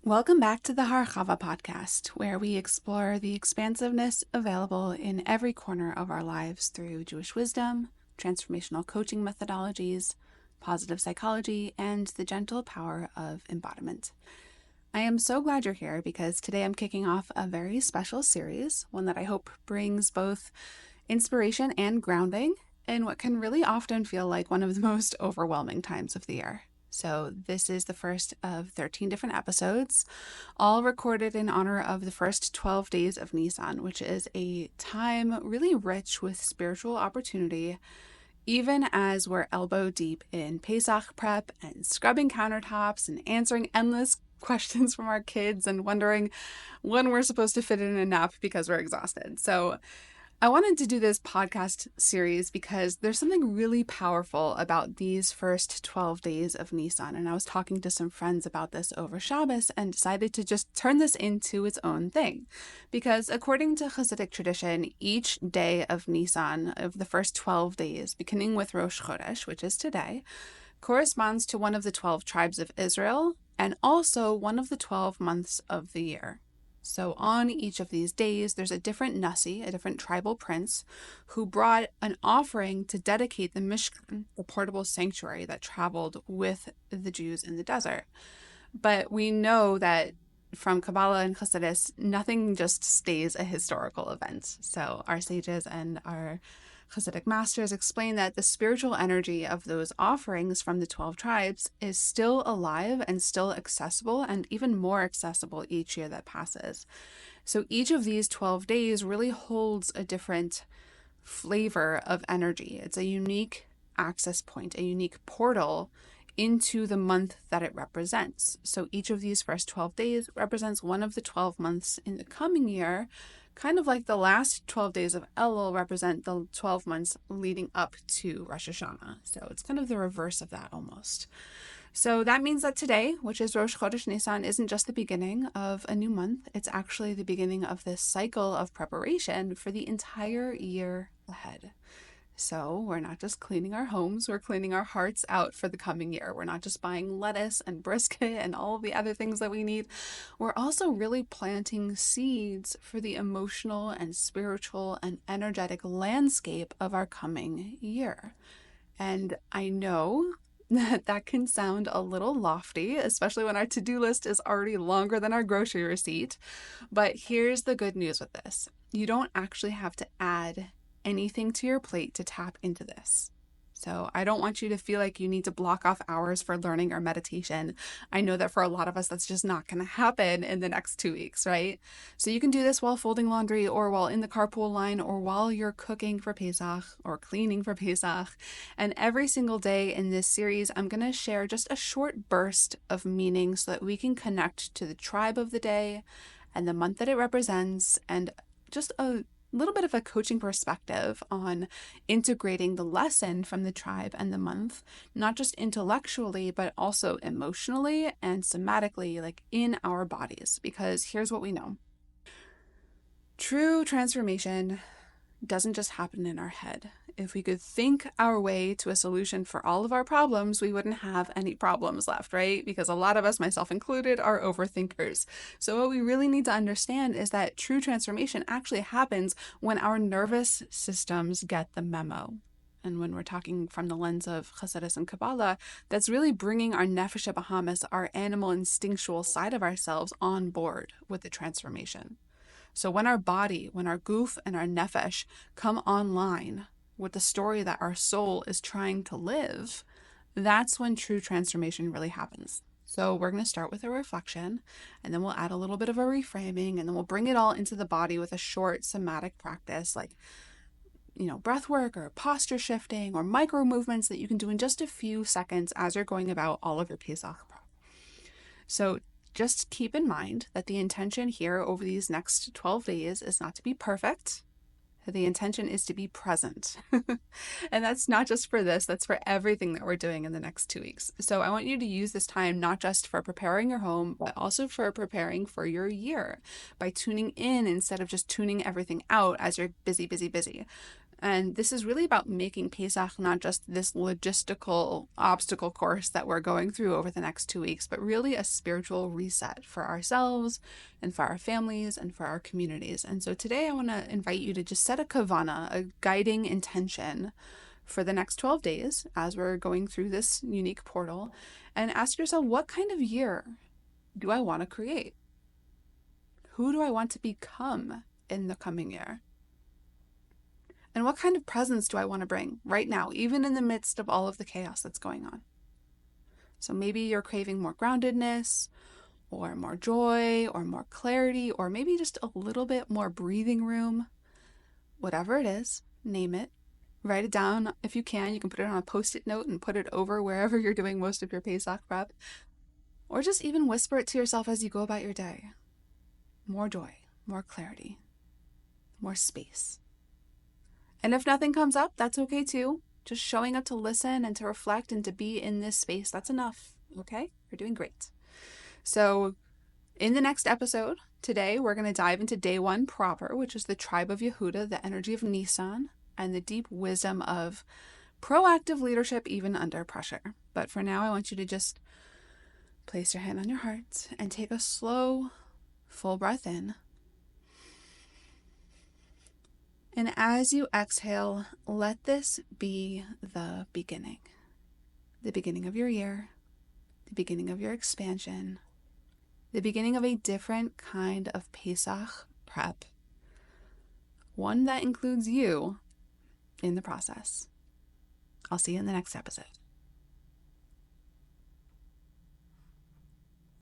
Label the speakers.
Speaker 1: Welcome back to the Harchava podcast, where we explore the expansiveness available in every corner of our lives through Jewish wisdom, transformational coaching methodologies, positive psychology, and the gentle power of embodiment. I am so glad you're here because today I'm kicking off a very special series, one that I hope brings both inspiration and grounding in what can really often feel like one of the most overwhelming times of the year. So this is the first of 13 different episodes, all recorded in honor of the first 12 days of Nissan, which is a time really rich with spiritual opportunity, even as we're elbow deep in Pesach prep and scrubbing countertops and answering endless questions from our kids and wondering when we're supposed to fit in a nap because we're exhausted. So I wanted to do this podcast series because there's something really powerful about these first 12 days of Nissan. And I was talking to some friends about this over Shabbos and decided to just turn this into its own thing. Because according to Hasidic tradition, each day of Nissan, of the first 12 days, beginning with Rosh Chodesh, which is today, corresponds to one of the 12 tribes of Israel and also one of the 12 months of the year. So on each of these days, there's a different Nasi, a different tribal prince, who brought an offering to dedicate the Mishkan, the portable sanctuary that traveled with the Jews in the desert. But we know that from Kabbalah and Chassidus, nothing just stays a historical event. So our sages and our Hasidic masters explain that the spiritual energy of those offerings from the 12 tribes is still alive and still accessible, and even more accessible each year that passes. So each of these 12 days really holds a different flavor of energy. It's a unique access point, a unique portal into the month that it represents. So each of these first 12 days represents one of the 12 months in the coming year, kind of like the last 12 days of Elul represent the 12 months leading up to Rosh Hashanah. So it's kind of the reverse of that almost. So that means that today, which is Rosh Chodesh Nisan, isn't just the beginning of a new month. It's actually the beginning of this cycle of preparation for the entire year ahead. So we're not just cleaning our homes, we're cleaning our hearts out for the coming year. We're not just buying lettuce and brisket and all of the other things that we need. We're also really planting seeds for the emotional and spiritual and energetic landscape of our coming year. And I know that can sound a little lofty, especially when our to-do list is already longer than our grocery receipt. But here's the good news with this. You don't actually have to add anything to your plate to tap into this. So I don't want you to feel like you need to block off hours for learning or meditation. I know that for a lot of us, that's just not going to happen in the next 2 weeks, right? So you can do this while folding laundry or while in the carpool line or while you're cooking for Pesach or cleaning for Pesach. And every single day in this series, I'm going to share just a short burst of meaning so that we can connect to the tribe of the day and the month that it represents, and just a little bit of a coaching perspective on integrating the lesson from the tribe and the month, not just intellectually, but also emotionally and somatically, like in our bodies. Because here's what we know. True transformation doesn't just happen in our head. If we could think our way to a solution for all of our problems, we wouldn't have any problems left, right? Because a lot of us, myself included, are overthinkers. So what we really need to understand is that true transformation actually happens when our nervous systems get the memo. And when we're talking from the lens of Chassidus and Kabbalah, that's really bringing our nefesh bahamis, our animal instinctual side of ourselves, on board with the transformation. So when our body, when our goof and our nefesh come online with the story that our soul is trying to live, that's when true transformation really happens. So we're going to start with a reflection, and then we'll add a little bit of a reframing, and then we'll bring it all into the body with a short somatic practice like, breath work or posture shifting or micro movements that you can do in just a few seconds as you're going about all of your Pesach prep. So just keep in mind that the intention here over these next 12 days is not to be perfect. The intention is to be present. And that's not just for this, that's for everything that we're doing in the next 2 weeks. So I want you to use this time not just for preparing your home, but also for preparing for your year by tuning in instead of just tuning everything out as you're busy. And this is really about making Pesach not just this logistical obstacle course that we're going through over the next 2 weeks, but really a spiritual reset for ourselves and for our families and for our communities. And so today I want to invite you to just set a kavana, a guiding intention for the next 12 days as we're going through this unique portal, and ask yourself, what kind of year do I want to create? Who do I want to become in the coming year? And what kind of presence do I want to bring right now, even in the midst of all of the chaos that's going on? So maybe you're craving more groundedness, or more joy, or more clarity, or maybe just a little bit more breathing room. Whatever it is, name it. Write it down if you can. You can put it on a Post-it note and put it over wherever you're doing most of your Pesach prep. Or just even whisper it to yourself as you go about your day. More joy, more clarity, more space. And if nothing comes up, that's okay too. Just showing up to listen and to reflect and to be in this space, that's enough, okay? You're doing great. So in the next episode, today, we're going to dive into day 1 proper, which is the tribe of Yehuda, the energy of Nissan, and the deep wisdom of proactive leadership even under pressure. But for now, I want you to just place your hand on your heart and take a slow, full breath in. And as you exhale, let this be the beginning of your year, the beginning of your expansion, the beginning of a different kind of Pesach prep, one that includes you in the process. I'll see you in the next episode.